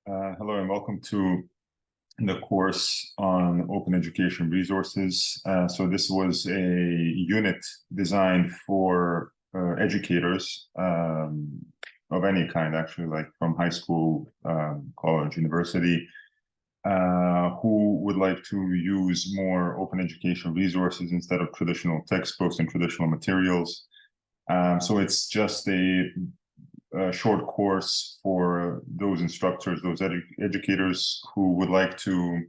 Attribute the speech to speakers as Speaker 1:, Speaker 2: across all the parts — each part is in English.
Speaker 1: Hello and welcome to the course on open education resources. So this was a unit designed for educators of any kind, actually, like from high school, college, university, who would like to use more open education resources instead of traditional textbooks and traditional materials. So it's just a short course for those instructors, those educators who would like to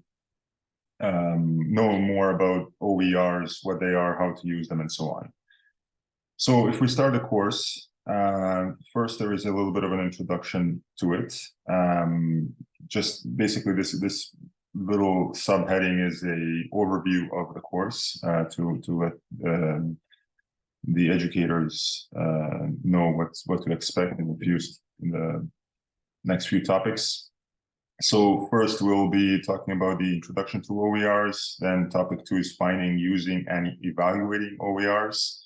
Speaker 1: know more about OERs, what they are, how to use them, and so on. So if we start the course, first there is a little bit of an introduction to it. Just basically this little subheading is a overview of the course to let the educators know what to expect in the next few topics. So first we'll be talking about the introduction to OERs. Then topic 2 is finding, using, and evaluating OERs.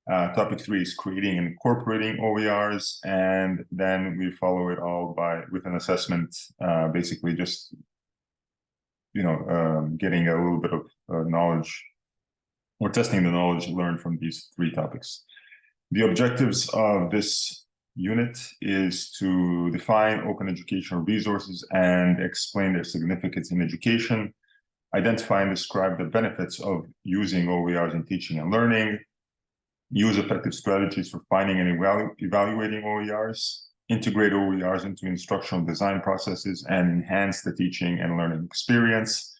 Speaker 1: Topic 3 is creating and incorporating OERs, and then we follow it all with an assessment, basically just getting a little bit of knowledge, or testing the knowledge learned from these 3 topics. The objectives of this unit is to define open educational resources and explain their significance in education, identify and describe the benefits of using OERs in teaching and learning, use effective strategies for finding and evaluating OERs, integrate OERs into instructional design processes and enhance the teaching and learning experience,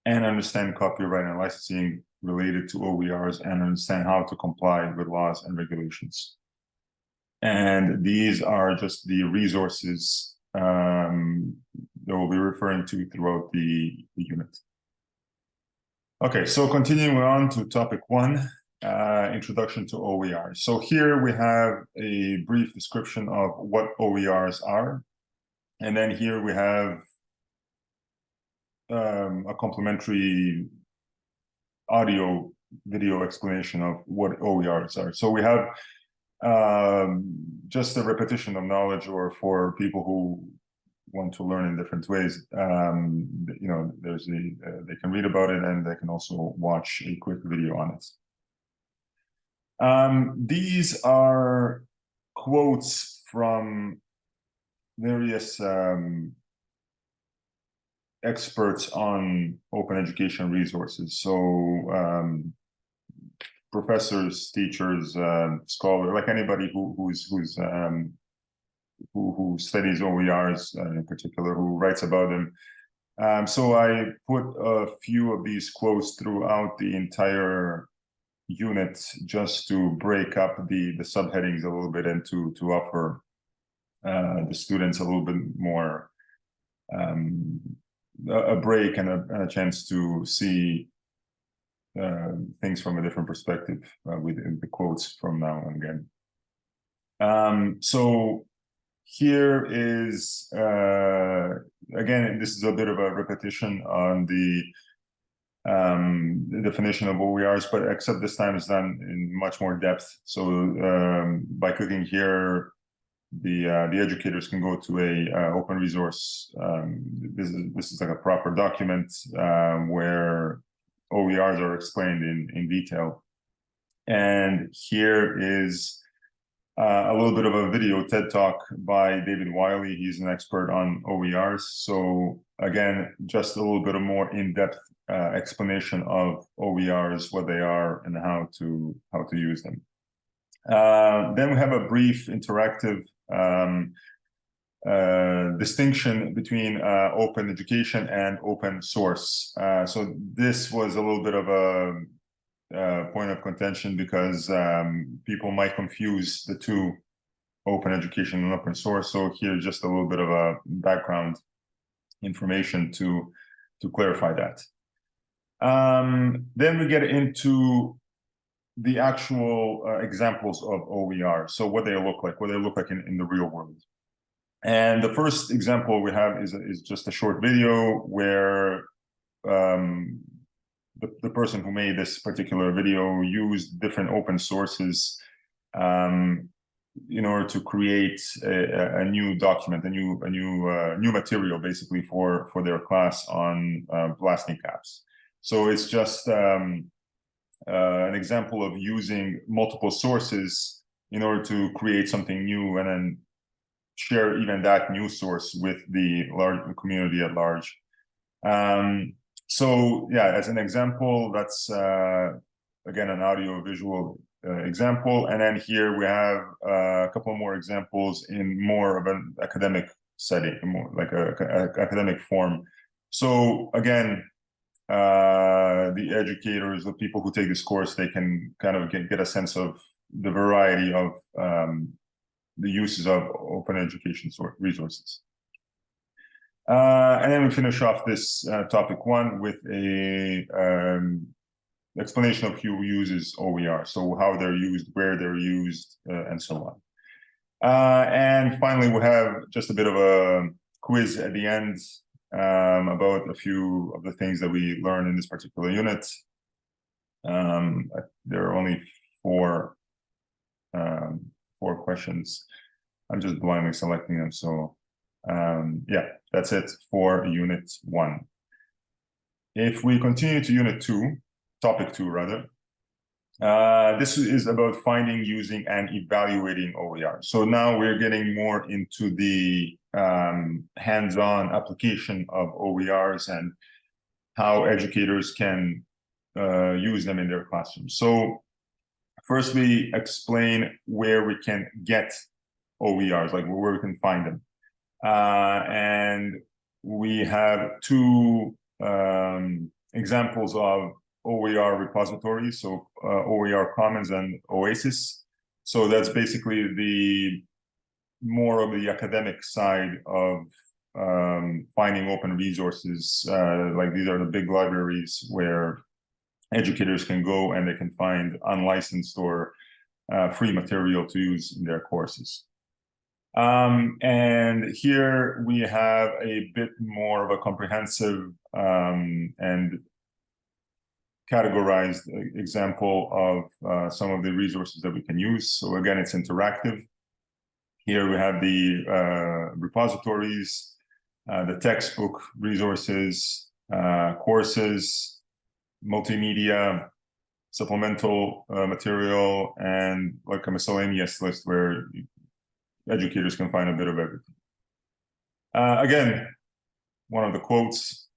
Speaker 1: and understand copyright and licensing related to OERs and understand how to comply with laws and regulations. And these are just the resources that we'll be referring to throughout the unit. Okay, so continuing on to topic 1, introduction to OERs. So here we have a brief description of what OERs are. And then here we have a complementary audio video explanation of what OERs are. So we have just a repetition of knowledge, or for people who want to learn in different ways, there's they can read about it and they can also watch a quick video on it. These are quotes from various experts on open education resources. So professors, teachers, scholars, like anybody who studies OERs in particular, who writes about them. So I put a few of these quotes throughout the entire unit just to break up the subheadings a little bit and to offer the students a little bit more a break and a chance to see things from a different perspective with the quotes from now and again. So here is, again, this is a bit of a repetition on the definition of OERs, but except this time it's done in much more depth. So by clicking here, the educators can go to a open resource. This is like a proper document where OERs are explained in detail. And here is a little bit of a video TED Talk by David Wiley. He's an expert on OERs. So again, just a little bit of more in-depth explanation of OERs, what they are, and how to use them. Then we have a brief interactive distinction between open education and open source. So this was a little bit of a point of contention because people might confuse the two, open education and open source. So here's just a little bit of a background information to clarify that. Then we get into the actual examples of OER. So what they look like, in the real world. And the first example we have is just a short video where the person who made this particular video used different open sources in order to create a new document, a new material, basically for their class on blasting caps. So it's just an example of using multiple sources in order to create something new, and then share even that new source with the large community at large. So yeah, as an example, that's again an audio visual example, and then here we have a couple more examples in more of an academic setting, more like a academic form. So again, the educators, the people who take this course, they can kind of get a sense of the variety of the uses of open education resources. And then we finish off this topic one with a explanation of who uses OER, so how they're used, where they're used, and so on. And finally, we have just a bit of a quiz at the end about a few of the things that we learned in this particular unit. There are only four questions. I'm just blindly selecting them, so yeah, that's it for Unit 1. If we continue to Unit 2, Topic 2 rather, this is about finding, using, and evaluating OER. So now we're getting more into the hands-on application of OERs and how educators can use them in their classrooms. So first, we explain where we can get OERs, like where we can find them. And we have two examples of OER repositories, so OER Commons and OASIS. So that's basically the more of the academic side of finding open resources. Like these are the big libraries where educators can go and they can find unlicensed or free material to use in their courses. And here we have a bit more of a comprehensive and categorized example of some of the resources that we can use. So again, it's interactive. Here we have the repositories, the textbook resources, courses, multimedia, supplemental material, and like a miscellaneous list where educators can find a bit of everything. Again, one of the quotes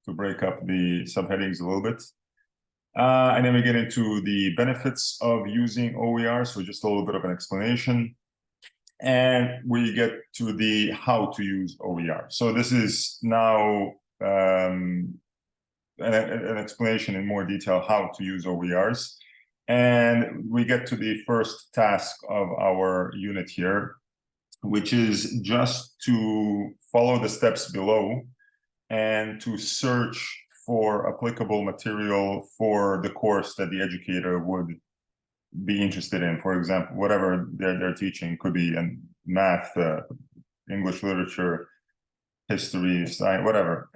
Speaker 1: to break up the subheadings a little bit. And then we get into the benefits of using OER, so just a little bit of an explanation. And we get to the how to use OER. So this is now an explanation in more detail how to use OERs. And we get to the first task of our unit here, which is just to follow the steps below and to search for applicable material for the course that the educator would be interested in. For example, whatever they're teaching, could be in math, English literature, history, science, whatever.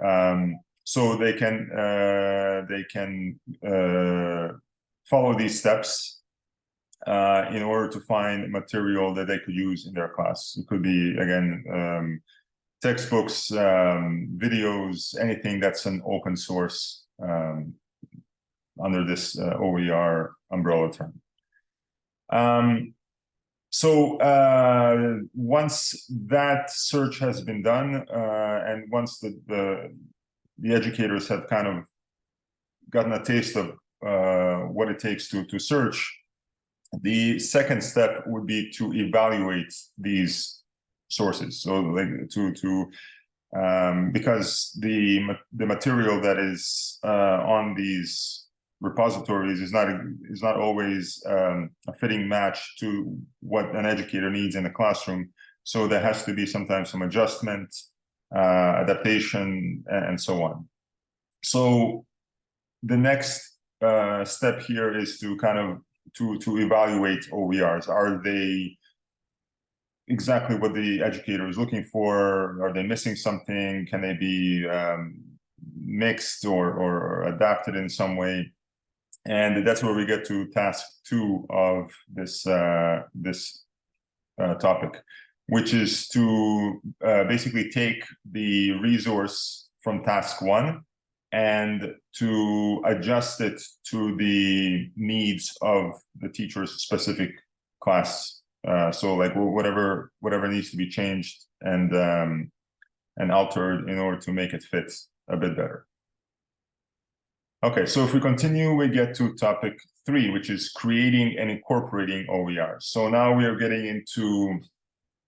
Speaker 1: So they can follow these steps in order to find material that they could use in their class. It could be, again, textbooks, videos, anything that's an open source under this OER umbrella term. So once that search has been done, and once the educators have kind of gotten a taste of what it takes to search, the second step would be to evaluate these sources. So like because the material that is on these repositories is not always a fitting match to what an educator needs in the classroom. So there has to be sometimes some adjustment, adaptation, and so on. So the next step here is to kind of to evaluate OERs. Are they exactly what the educator is looking for? Are they missing something? Can they be mixed or adapted in some way? And that's where we get to task 2 of this topic, which is to basically take the resource from task 1 and to adjust it to the needs of the teacher's specific class. So like whatever needs to be changed and altered in order to make it fit a bit better. Okay, so if we continue, we get to topic 3, which is creating and incorporating OERs. So now we are getting into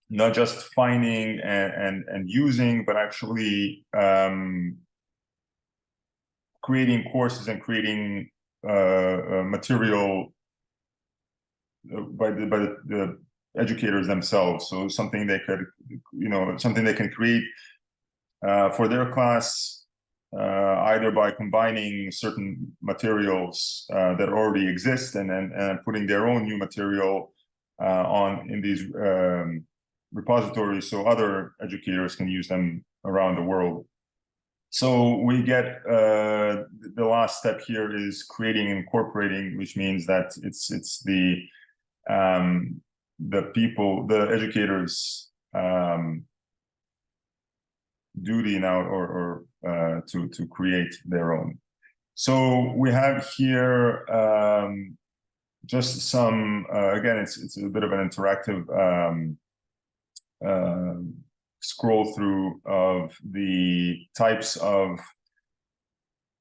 Speaker 1: not just finding and using, but actually creating courses and creating material by the educators themselves. So something they could, something they can create for their class, either by combining certain materials that already exist and putting their own new material in these repositories, so other educators can use them around the world. So we get the last step here is creating and incorporating, which means that it's the people, the educators' duty now or to create their own. So we have here just some again, it's a bit of an interactive scroll through of the types of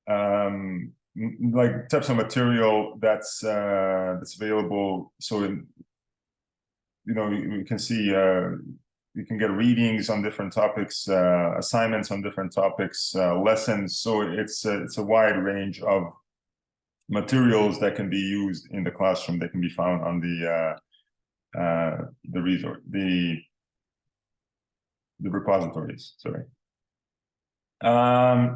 Speaker 1: types of material that's available. So you can see you can get readings on different topics, assignments on different topics, lessons. So it's a wide range of materials that can be used in the classroom that can be found on the repositories, sorry.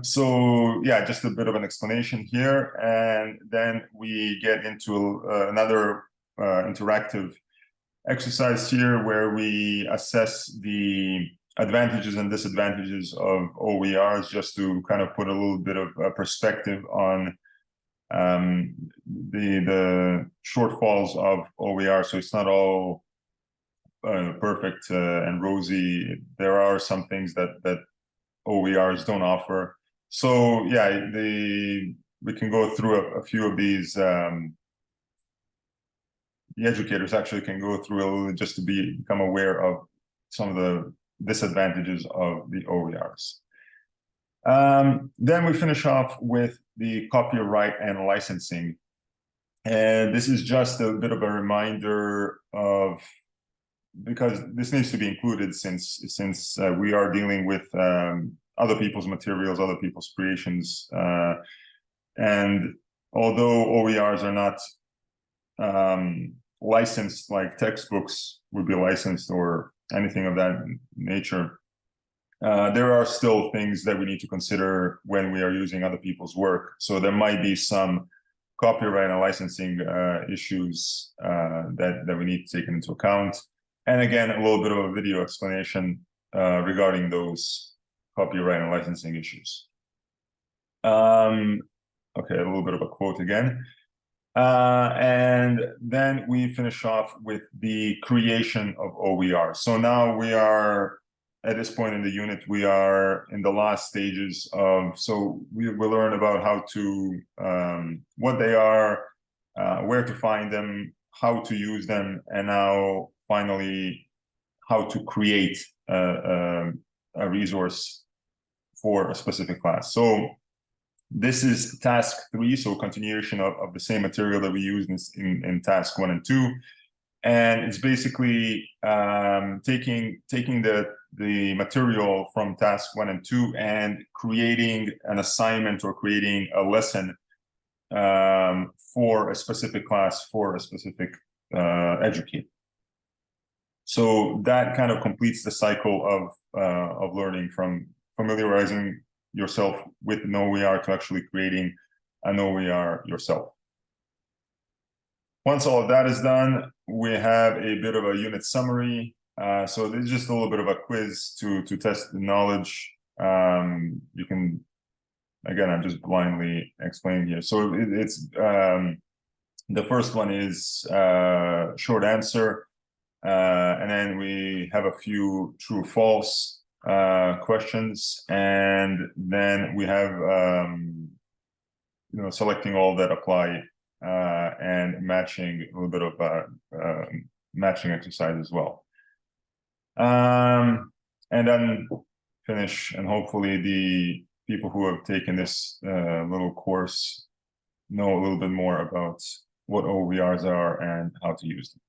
Speaker 1: So yeah, just a bit of an explanation here, and then we get into another interactive exercise here where we assess the advantages and disadvantages of OERs, just to kind of put a little bit of perspective on the shortfalls of OER. So it's not all perfect and rosy. There are some things that OERs don't offer. So yeah, we can go through a few of these. The educators actually can go through a little just to become aware of some of the disadvantages of the OERs. Then we finish off with the copyright and licensing. And this is just a bit of a reminder of, because this needs to be included since we are dealing with other people's materials, other people's creations. And although OERs are not licensed like textbooks would be licensed or anything of that nature, there are still things that we need to consider when we are using other people's work. So there might be some copyright and licensing issues that we need to take into account. And again, a little bit of a video explanation regarding those copyright and licensing issues. Okay, a little bit of a quote again. And then we finish off with the creation of OER. So now we are, at this point in the unit, we are in the last stages of, so we will learn about how to, what they are, where to find them, how to use them, and now finally, how to create a resource for a specific class. So this is task 3, so continuation of the same material that we used in task 1 and 2. And it's basically taking the material from task 1 and 2 and creating an assignment or creating a lesson for a specific class, for a specific educator. So that kind of completes the cycle of learning, from familiarizing yourself with an OER to actually creating an OER yourself. Once all of that is done, we have a bit of a unit summary. So this is just a little bit of a quiz to test the knowledge. You can, again, I'm just blindly explaining here. So it's the first one is short answer. And then we have a few true false questions, and then we have selecting all that apply and matching a little bit of matching exercise as well. And then finish, and hopefully the people who have taken this little course know a little bit more about what OVRs are and how to use them.